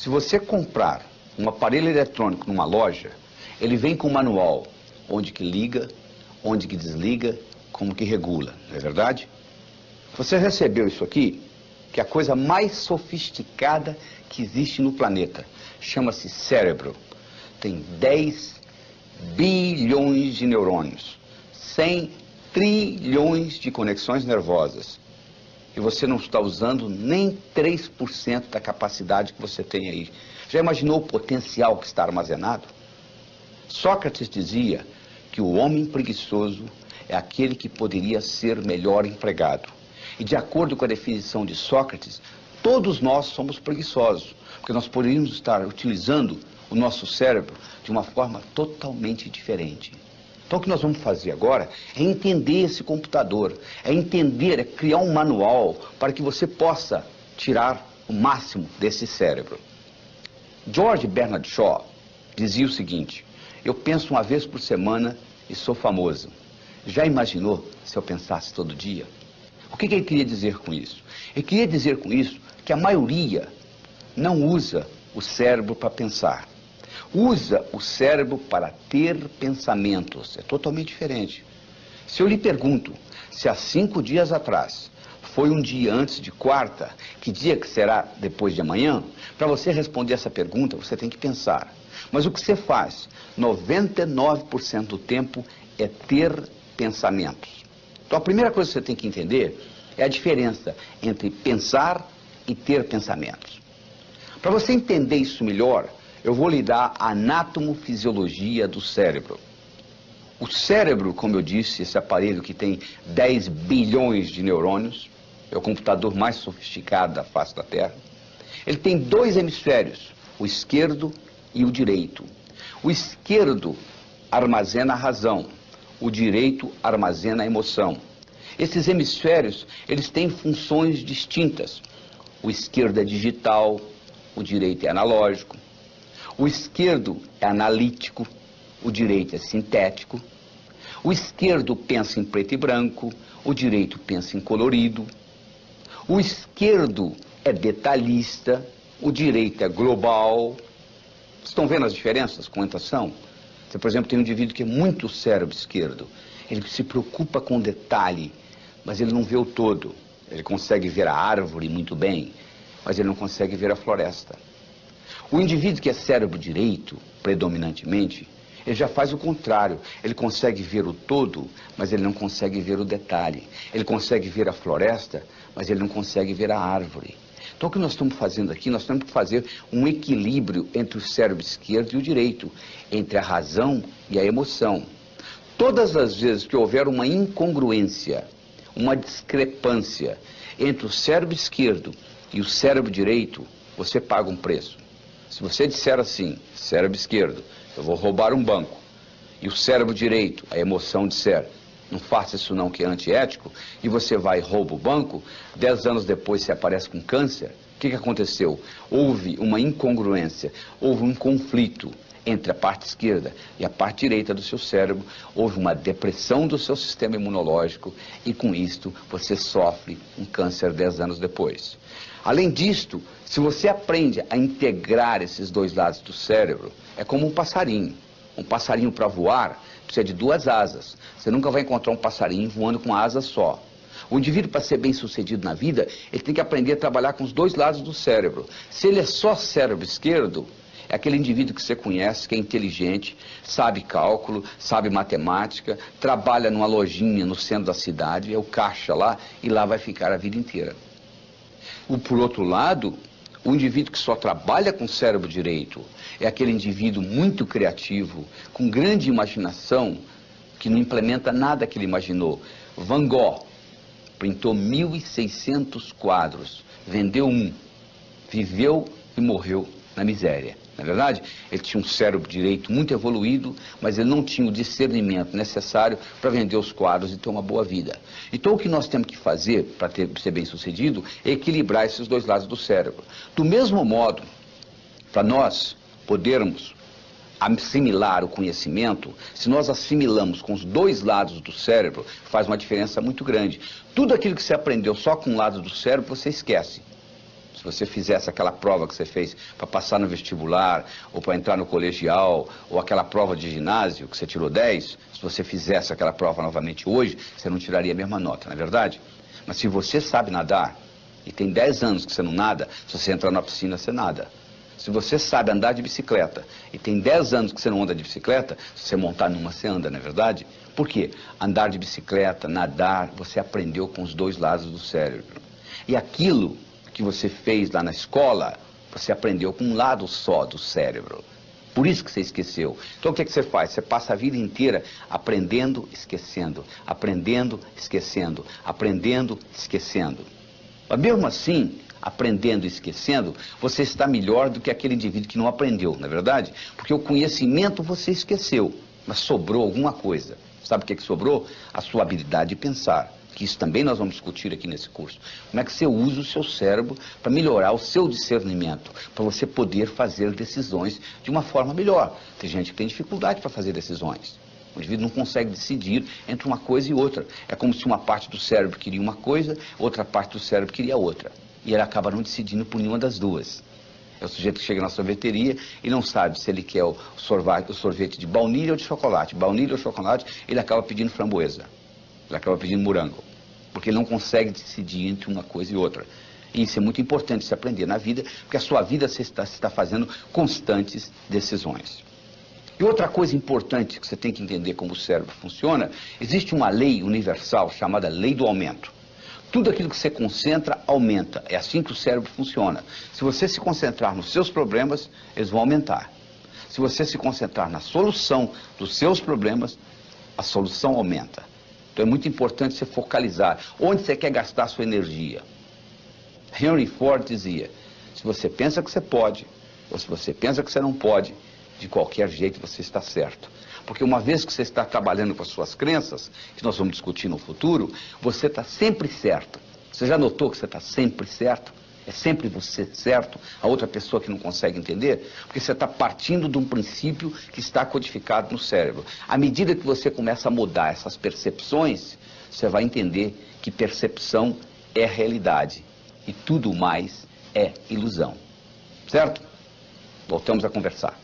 Se você comprar um aparelho eletrônico numa loja, ele vem com um manual, onde que liga, onde que desliga, como que regula, não é verdade? Você recebeu isso aqui, que é a coisa mais sofisticada que existe no planeta. Chama-se cérebro. Tem 10 bilhões de neurônios, 100 trilhões de conexões nervosas. E você não está usando nem 3% da capacidade que você tem aí. Já imaginou o potencial que está armazenado? Sócrates dizia que o homem preguiçoso é aquele que poderia ser melhor empregado. E de acordo com a definição de Sócrates, todos nós somos preguiçosos, porque nós poderíamos estar utilizando o nosso cérebro de uma forma totalmente diferente. Então o que nós vamos fazer agora é entender esse computador, é criar um manual para que você possa tirar o máximo desse cérebro. George Bernard Shaw dizia o seguinte: eu penso uma vez por semana e sou famoso. Já imaginou se eu pensasse todo dia? O que ele queria dizer com isso? Ele queria dizer com isso que a maioria não usa o cérebro para pensar. Usa o cérebro para ter pensamentos. É totalmente diferente. Se eu lhe pergunto se há 5 dias atrás foi um dia antes de quarta, que dia que será depois de amanhã? Para você responder essa pergunta, você tem que pensar. Mas o que você faz 99% do tempo é ter pensamentos. Então a primeira coisa que você tem que entender é a diferença entre pensar e ter pensamentos. Para você entender isso melhor, eu vou lhe dar a anatomofisiologia do cérebro. O cérebro, como eu disse, esse aparelho que tem 10 bilhões de neurônios, é o computador mais sofisticado da face da Terra. Ele tem 2 hemisférios, o esquerdo e o direito. O esquerdo armazena a razão, o direito armazena a emoção. Esses hemisférios, eles têm funções distintas. O esquerdo é digital, o direito é analógico. O esquerdo é analítico, o direito é sintético. O esquerdo pensa em preto e branco, o direito pensa em colorido. O esquerdo é detalhista, o direito é global. Vocês estão vendo as diferenças? Quantas são? Você, por exemplo, tem um indivíduo que é muito cérebro esquerdo. Ele se preocupa com o detalhe, mas ele não vê o todo. Ele consegue ver a árvore muito bem, mas ele não consegue ver a floresta. O indivíduo que é cérebro direito, predominantemente, ele já faz o contrário. Ele consegue ver o todo, mas ele não consegue ver o detalhe. Ele consegue ver a floresta, mas ele não consegue ver a árvore. Então o que nós estamos fazendo aqui, nós temos que fazer um equilíbrio entre o cérebro esquerdo e o direito, entre a razão e a emoção. Todas as vezes que houver uma incongruência, uma discrepância entre o cérebro esquerdo e o cérebro direito, você paga um preço. Se você disser assim, cérebro esquerdo, eu vou roubar um banco, e o cérebro direito, a emoção, disser, não faça isso não, que é antiético, e você vai e rouba o banco, 10 anos depois você aparece com câncer, o que aconteceu? Houve uma incongruência, houve um conflito entre a parte esquerda e a parte direita do seu cérebro, houve uma depressão do seu sistema imunológico, e com isto você sofre um câncer 10 anos depois. Além disto, se você aprende a integrar esses 2 lados do cérebro, é como um passarinho. Um passarinho para voar precisa de 2 asas. Você nunca vai encontrar um passarinho voando com uma asa só. O indivíduo, para ser bem sucedido na vida, ele tem que aprender a trabalhar com os 2 lados do cérebro. Se ele é só cérebro esquerdo, é aquele indivíduo que você conhece, que é inteligente, sabe cálculo, sabe matemática, trabalha numa lojinha no centro da cidade, é o caixa lá, e lá vai ficar a vida inteira. Por outro lado, o indivíduo que só trabalha com o cérebro direito é aquele indivíduo muito criativo, com grande imaginação, que não implementa nada que ele imaginou. Van Gogh pintou 1.600 quadros, vendeu um, viveu e morreu na miséria. Na verdade, ele tinha um cérebro direito muito evoluído, mas ele não tinha o discernimento necessário para vender os quadros e ter uma boa vida. Então o que nós temos que fazer para ser bem sucedido é equilibrar esses 2 lados do cérebro. Do mesmo modo, para nós podermos assimilar o conhecimento, se nós assimilamos com os 2 lados do cérebro, faz uma diferença muito grande. Tudo aquilo que você aprendeu só com um lado do cérebro, você esquece. se você fizesse aquela prova que você fez para passar no vestibular, ou para entrar no colegial, ou aquela prova de ginásio que você tirou 10, se você fizesse aquela prova novamente hoje, você não tiraria a mesma nota, não é verdade? Mas se você sabe nadar, e tem 10 anos que você não nada, se você entrar na piscina, você nada. Se você sabe andar de bicicleta, e tem 10 anos que você não anda de bicicleta, se você montar numa, você anda, não é verdade? Por quê? Andar de bicicleta, nadar, você aprendeu com os dois lados do cérebro. E aquilo que você fez lá na escola, você aprendeu com um lado só do cérebro. Por isso que você esqueceu. Então o que você faz? Você passa a vida inteira aprendendo, esquecendo, aprendendo, esquecendo, aprendendo, esquecendo. Mas mesmo assim, aprendendo e esquecendo, você está melhor do que aquele indivíduo que não aprendeu, não é verdade? Porque o conhecimento você esqueceu, mas sobrou alguma coisa. Sabe o que sobrou? A sua habilidade de pensar. Que isso também nós vamos discutir aqui nesse curso. Como é que você usa o seu cérebro para melhorar o seu discernimento, para você poder fazer decisões de uma forma melhor. Tem gente que tem dificuldade para fazer decisões. O indivíduo não consegue decidir entre uma coisa e outra. É como se uma parte do cérebro queria uma coisa, outra parte do cérebro queria outra. E ele acaba não decidindo por nenhuma das duas. É o sujeito que chega na sorveteria e não sabe se ele quer o sorvete de baunilha ou de chocolate. Baunilha ou chocolate, ele acaba pedindo framboesa. Ele acaba pedindo morango, porque ele não consegue decidir entre uma coisa e outra. E isso é muito importante se aprender na vida, porque a sua vida você está fazendo constantes decisões. E outra coisa importante que você tem que entender como o cérebro funciona, existe uma lei universal chamada lei do aumento. Tudo aquilo que você concentra, aumenta. É assim que o cérebro funciona. Se você se concentrar nos seus problemas, eles vão aumentar. Se você se concentrar na solução dos seus problemas, a solução aumenta. Então é muito importante você focalizar onde você quer gastar a sua energia. Henry Ford dizia, se você pensa que você pode, ou se você pensa que você não pode, de qualquer jeito você está certo. Porque uma vez que você está trabalhando com as suas crenças, que nós vamos discutir no futuro, você está sempre certo. Você já notou que você está sempre certo? É sempre você certo, a outra pessoa que não consegue entender? Porque você está partindo de um princípio que está codificado no cérebro. À medida que você começa a mudar essas percepções, você vai entender que percepção é realidade e tudo mais é ilusão. Certo? Voltamos a conversar.